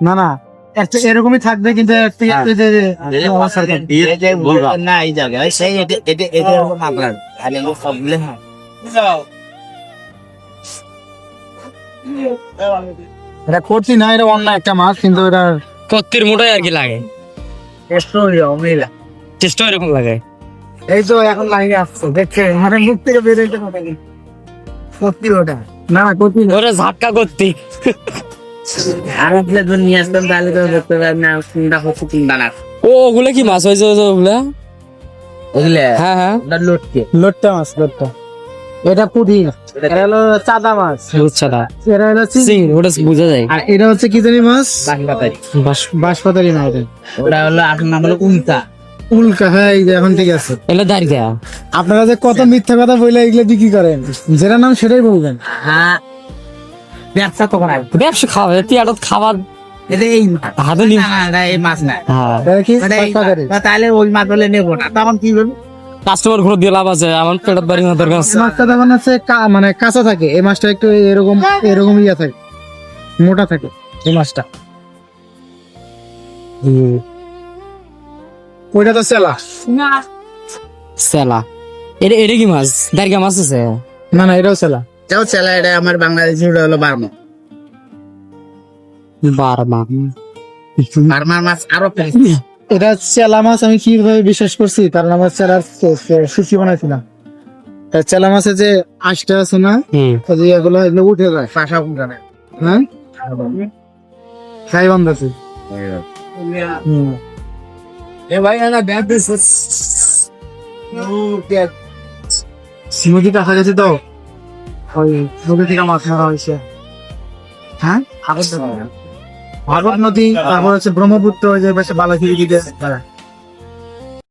না না একটা এরকমই থাকবে কিন্তু না এই জায়গায় সেই এটা আপনার সবগুলো হ্যাঁ এটা করছি না, এটা অন্য একটা মাছ কিন্তু এটা কত্তির মোটাই আর কি লাগে, চেষ্টা এরকম লাগে। এই তো এখন লাগে আসছে দেখছে মানে মুখ থেকে বেরোতে কথা কি সত্যি ওটা না না করছি না। ওরা ঝাটকা করতি আর আপনি যদি নিয়ে আসবেন তাহলে তো দেখতে পাবেন না কোনটা হচ্ছে কোনটা না। ও ওগুলা কি মাছ হয়েছে ওগুলা? বুঝলে হ্যাঁ হ্যাঁ ওটা লটকে লোট্টা মাছ লোট্টা, এটা পুঁটি, এটা হলো চাদা মাছ, বুঝছা না এটা হলো চিংড়ি, ওটা বোঝা যায়। আর এটা হচ্ছে কি জানি মাছ, বাঁশপাতারি বাঁশপাতারি না এটা ওটা হলো আপনার নাম হলো কুমতা। উল্কা। হ্যাঁ এই যে এখন ঠিক আছে। এগুলো দাঁড়িয়ে আপনারা যে কত মিথ্যা কথা বলে এগুলো বিক্রি করেন, যেটা নাম সেটাই বলবেন। হ্যাঁ ব্যবসা তো করা ব্যবসা খাওয়া তিয়ারত খাবার এটা এই হাতে নিম। না না এই মাছ না হ্যাঁ এটা কি ওটা এই বাঁশপাতারি? মাছ। তাহলে ওই মাছ হলে নেবো না, তখন কি করবো? কাস্টমার ঘুরে দিয়ে লাভ আছে, আমার পেটের বাড়ি মাথার কাছে। এই মাছটা তখন হচ্ছে মানে কাঁচা থাকে, এই মাছটা একটু এরকম এরকম ইয়া থাকে, মোটা থাকে এই মাছটা। ওইটা তো সেলা। সেলা এটা এটা কি মাছ? দাঁড়িয়ে মাছ আছে? না না এটাও সেলা। যাও ছেলে এটা আমার বাংলাদেশি ওটা হলো বার্মা। বারমা বার্মার মাছ আরো এটা চেলা মাছ আমি কিভাবে বিশ্বাস করছি, কারণ আমার চেলার সুশি বানাইছিলাম। চেলা মাছের যে আঁশটা আছে না, ওই যে এগুলো এগুলো উঠে যায়, পাশা উঠানে। হ্যাঁ খাই বন্ধ আছে। এ ভাই না ব্যাট নদী কাছাকাছি তো, ওই নদী থেকে মাছ মারা হয়েছে। হ্যাঁ ভাগবত নদী, তারপর হচ্ছে ব্রহ্মপুত্র, ওই যে পাশে বালাখিরি দিতে